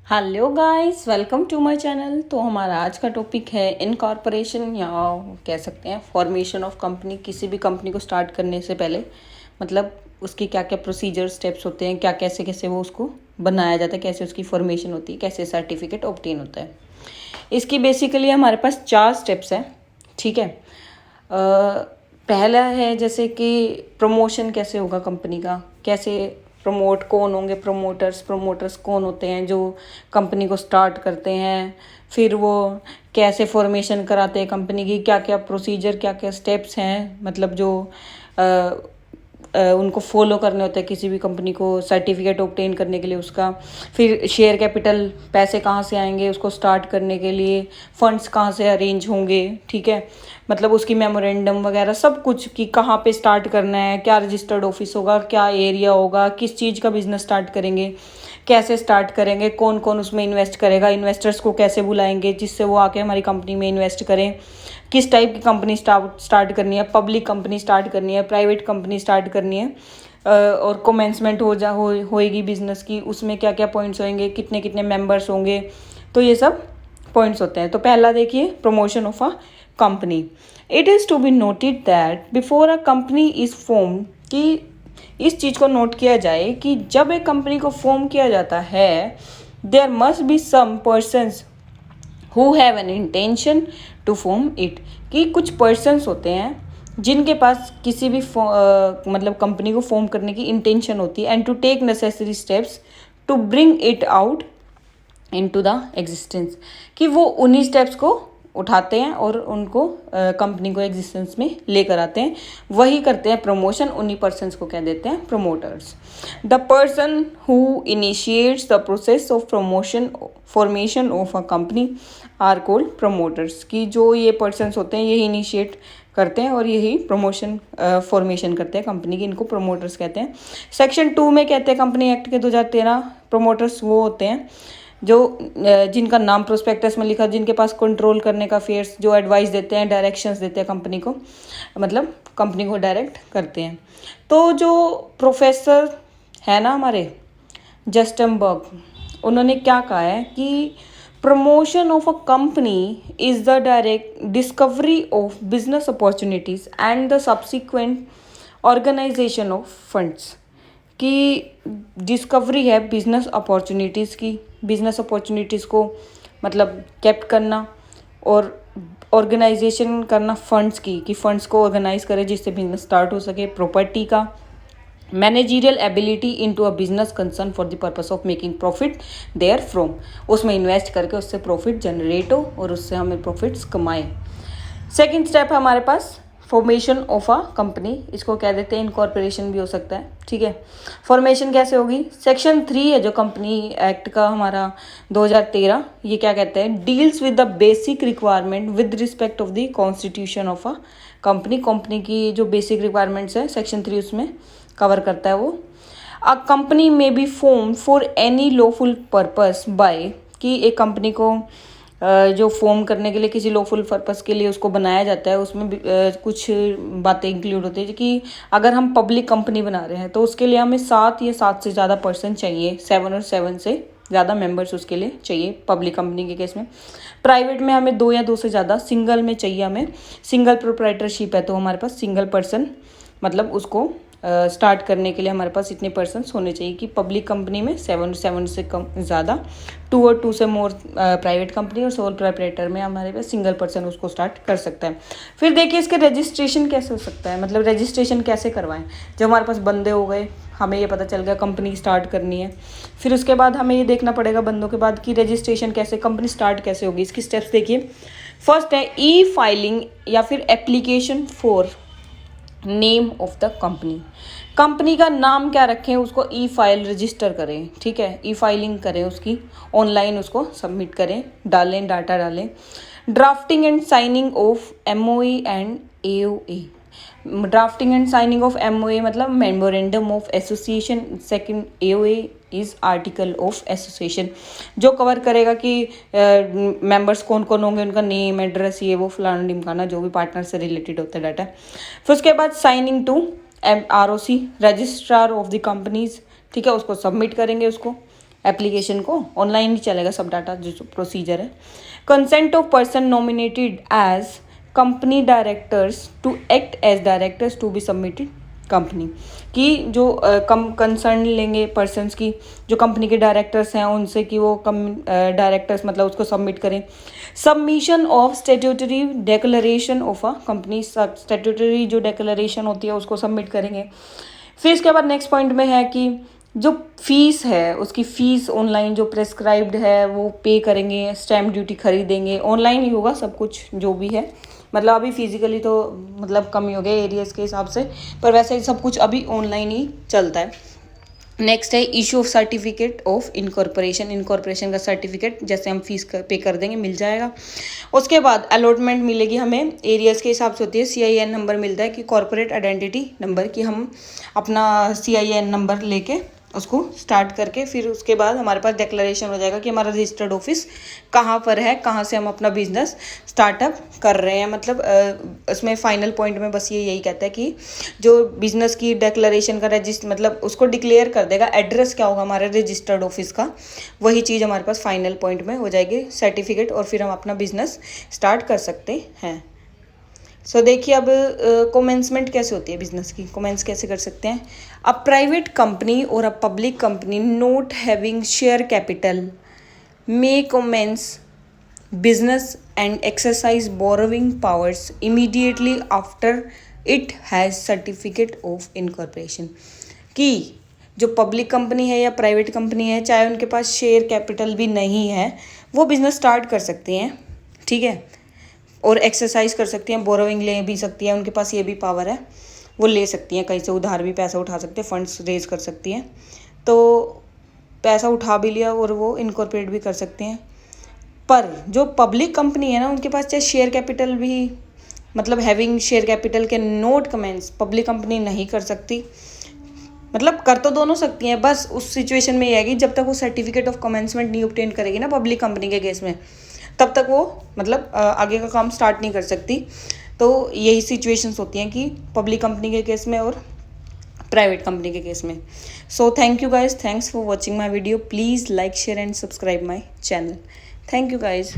Hello guys, welcome to my channel. तो हमारा आज का टॉपिक है इनकॉर्पोरेशन या कह सकते हैं फॉर्मेशन ऑफ कंपनी। किसी भी कंपनी को स्टार्ट करने से पहले मतलब उसकी क्या क्या प्रोसीजर स्टेप्स होते हैं, क्या कैसे कैसे वो उसको बनाया जाता है, कैसे उसकी फॉर्मेशन होती है, कैसे सर्टिफिकेट ऑब्टेन होता है। इसकी बेसिकली हमारे पास 4 स्टेप्स हैं। ठीक है। पहला है जैसे कि प्रमोशन कैसे होगा कंपनी का, कैसे प्रमोट, कौन होंगे प्रोमोटर्स, प्रोमोटर्स कौन होते हैं जो कंपनी को स्टार्ट करते हैं, फिर वो कैसे फॉर्मेशन कराते हैं कंपनी की, क्या क्या प्रोसीजर, क्या क्या स्टेप्स हैं, मतलब जो उनको फॉलो करने होते हैं किसी भी कंपनी को सर्टिफिकेट ऑब्टेन करने के लिए उसका। फिर शेयर कैपिटल, पैसे कहाँ से आएंगे उसको स्टार्ट करने के लिए, फंड्स कहाँ से अरेंज होंगे। ठीक है। मतलब उसकी मेमोरेंडम वगैरह सब कुछ कि कहाँ पे स्टार्ट करना है, क्या रजिस्टर्ड ऑफिस होगा, क्या एरिया होगा, किस चीज़ का बिजनेस स्टार्ट करेंगे, कैसे स्टार्ट करेंगे, कौन कौन उसमें इन्वेस्ट करेगा, इन्वेस्टर्स को कैसे बुलाएंगे जिससे वो आके हमारी कंपनी में इन्वेस्ट करें, किस टाइप की कंपनी स्टार्ट करनी है, पब्लिक कंपनी स्टार्ट करनी है, प्राइवेट कंपनी स्टार्ट करनी है, और कमेंसमेंट होएगी बिजनेस की, उसमें क्या क्या पॉइंट्स होंगे, कितने कितने मेंबर्स होंगे। तो ये सब पॉइंट्स होते हैं। तो पहला देखिए, promotion of a company. It is to be noted that before a company is form, कि इस चीज़ को नोट किया जाए कि जब एक कंपनी को फॉर्म किया जाता है there must be some persons who have an intention to form it, कि कुछ पर्सन्स होते हैं जिनके पास किसी भी मतलब कंपनी को फॉर्म करने की इंटेंशन होती है, and to take necessary steps to bring it out into the existence, कि वो उन्हीं स्टेप्स को उठाते हैं और उनको कंपनी को एग्जिस्टेंस में लेकर आते हैं, वही करते हैं प्रमोशन। उन्हीं पर्सन्स को कह देते हैं promoters. The person who initiates the process of promotion formation of a company are called promoters, की जो ये पर्सन्स होते हैं यही इनिशिएट करते हैं और यही प्रमोशन फॉर्मेशन करते हैं कंपनी की, इनको प्रमोटर्स कहते हैं। सेक्शन 2 में कहते हैं कंपनी एक्ट के 2013, प्रमोटर्स वो होते हैं जो जिनका नाम प्रोस्पेक्टस में लिखा, जिनके पास कंट्रोल करने का फेयर्स, जो एडवाइस देते हैं, डायरेक्शंस देते हैं कंपनी को, मतलब कंपनी को डायरेक्ट करते हैं। तो जो प्रोफेसर है ना हमारे जस्टनबर्ग, उन्होंने क्या कहा है कि promotion of a company is the direct discovery of business opportunities and the subsequent organisation of funds, कि डिस्कवरी है बिजनेस अपॉर्चुनिटीज़ की, बिजनेस अपॉर्चुनिटीज़ को मतलब कैप्ट करना और ऑर्गेनाइजेशन करना फंड्स की, कि फंड्स को ऑर्गेनाइज करे जिससे बिजनेस स्टार्ट हो सके, प्रॉपर्टी का, managerial ability into a business concern for the purpose of making profit therefrom, उसमें इन्वेस्ट करके उससे प्रॉफिट जनरेट हो और उससे हमें प्रॉफिट्स कमाए। सेकेंड स्टेप है हमारे पास फॉर्मेशन ऑफ अ कंपनी, इसको कह देते हैं इनकॉर्पोरेशन भी हो सकता है। ठीक है। फॉर्मेशन कैसे होगी, सेक्शन 3 है जो कंपनी एक्ट का हमारा 2013, ये क्या कहते हैं, deals with the basic requirement with respect of the constitution of a company. Company की जो बेसिक रिक्वायरमेंट्स है सेक्शन 3 उसमें कवर करता है वो। अ कंपनी में be form for any lawful purpose by, कि एक कंपनी को जो फॉर्म करने के लिए किसी लॉफुल पर्पस के लिए उसको बनाया जाता है, उसमें कुछ बातें इंक्लूड होती है कि अगर हम पब्लिक कंपनी बना रहे हैं तो उसके लिए हमें 7 या 7 से ज़्यादा पर्सन चाहिए, 7 और 7 से ज़्यादा मेंबर्स उसके लिए चाहिए पब्लिक कंपनी के केस में। प्राइवेट में हमें 2 या 2 से ज़्यादा, सिंगल में चाहिए हमें, सिंगल प्रोप्राइटरशिप है तो हमारे पास सिंगल पर्सन, मतलब उसको स्टार्ट करने के लिए हमारे पास इतने पर्सन्स होने चाहिए, कि पब्लिक कंपनी में 7 से कम ज़्यादा, 2 और 2 से मोर प्राइवेट कंपनी, और सोल प्रोप्राइटर में हमारे पास सिंगल पर्सन उसको स्टार्ट कर सकता है। फिर देखिए इसके रजिस्ट्रेशन कैसे हो सकता है, मतलब रजिस्ट्रेशन कैसे करवाएं। जब हमारे पास बंदे हो गए, हमें ये पता चल गया कंपनी स्टार्ट करनी है, फिर उसके बाद हमें ये देखना पड़ेगा बंदों के बाद कि रजिस्ट्रेशन कैसे, कंपनी स्टार्ट कैसे होगी। इसकी स्टेप्स देखिए। फर्स्ट है ई फाइलिंग या फिर application for name of the company, company का नाम क्या रखें उसको ई फाइल रजिस्टर करें। ठीक है। ई फाइलिंग करें उसकी, ऑनलाइन उसको सबमिट करें, डालें, डाटा डालें। Drafting and signing of MOE and AOA, drafting and signing of MOA मतलब memorandum of association, second AOA is article of association, जो कवर करेगा कि मेंबर्स कौन कौन होंगे, उनका नेम, एड्रेस, ये वो फलाना ढिमकाना, जो भी पार्टनर से रिलेटेड होता है डाटा। फिर उसके बाद signing to ROC, registrar of the companies. ठीक है, उसको सबमिट करेंगे उसको एप्लीकेशन को, ऑनलाइन ही चलेगा सब डाटा जो प्रोसीजर है। Consent of person nominated as company directors to act as directors to be submitted company, कि जो कंसर्न लेंगे पर्सन्स की, जो कंपनी के डायरेक्टर्स हैं उनसे, कि वो डायरेक्टर्स मतलब उसको सबमिट करें। Submission of statutory declaration of a company, statutory जो डिक्लेरेशन होती है उसको सबमिट करेंगे। फिर इसके बाद नेक्स्ट पॉइंट में है कि जो फीस है उसकी फ़ीस ऑनलाइन जो प्रेस्क्राइब्ड है वो पे करेंगे, स्टैम्प ड्यूटी खरीदेंगे, ऑनलाइन ही होगा सब कुछ जो भी है। मतलब अभी फिजिकली तो मतलब कम ही हो गया एरियाज़ के हिसाब से, पर वैसे सब कुछ अभी ऑनलाइन ही चलता है। नेक्स्ट है issue of certificate of incorporation, incorporation का सर्टिफिकेट जैसे हम फीस पे कर देंगे मिल जाएगा। उसके बाद अलॉटमेंट मिलेगी हमें, एरियाज़ के हिसाब से होती है। CIN नंबर मिलता है कि कॉर्पोरेट आइडेंटिटी नंबर, कि हम अपना CIN नंबर लेके उसको स्टार्ट करके फिर उसके बाद हमारे पास डिक्लेरेशन हो जाएगा कि हमारा रजिस्टर्ड ऑफिस कहाँ पर है, कहाँ से हम अपना बिजनेस स्टार्टअप कर रहे हैं। मतलब उसमें फाइनल पॉइंट में बस ये यही कहता है कि जो बिजनेस की डिक्लेरेशन का रजिस्टर मतलब उसको डिक्लेयर कर देगा, एड्रेस क्या होगा हमारे रजिस्टर्ड ऑफिस का, वही चीज़ हमारे पास फाइनल पॉइंट में हो जाएगी सर्टिफिकेट, और फिर हम अपना बिजनेस स्टार्ट कर सकते हैं। सो देखिए अब कमेंसमेंट कैसे होती है बिजनेस की, कमेंस कैसे कर सकते हैं। अ प्राइवेट कंपनी और a public company not having share capital may commence business and exercise borrowing powers immediately after it has certificate of incorporation, कि जो पब्लिक कंपनी है या प्राइवेट कंपनी है, चाहे उनके पास शेयर कैपिटल भी नहीं है, वो बिज़नेस स्टार्ट कर सकती हैं, ठीक है, और एक्सरसाइज कर सकती हैं, बोरोइंग ले भी सकती हैं, उनके पास ये भी पावर है, वो ले सकती हैं, कहीं से उधार भी पैसा उठा सकते हैं, फंड्स रेज कर सकती हैं। तो पैसा उठा भी लिया और वो इनकॉर्पोरेट भी कर सकते हैं। पर जो पब्लिक कंपनी है ना, उनके पास चाहे शेयर कैपिटल भी मतलब हैविंग शेयर कैपिटल के नोट कमेंट्स पब्लिक कंपनी नहीं कर सकती, मतलब कर तो दोनों सकती हैं, बस उस सिचुएशन में ये है कि जब तक वो सर्टिफिकेट ऑफ कमेंसमेंट नहीं ऑब्टेन करेगी ना पब्लिक कंपनी के केस में, तब तक वो मतलब आगे का काम स्टार्ट नहीं कर सकती। तो यही सिचुएशंस होती हैं कि पब्लिक कंपनी के केस में और प्राइवेट कंपनी के केस में। So thank you guys, thanks for watching my video, please like share and subscribe my channel. Thank you guys.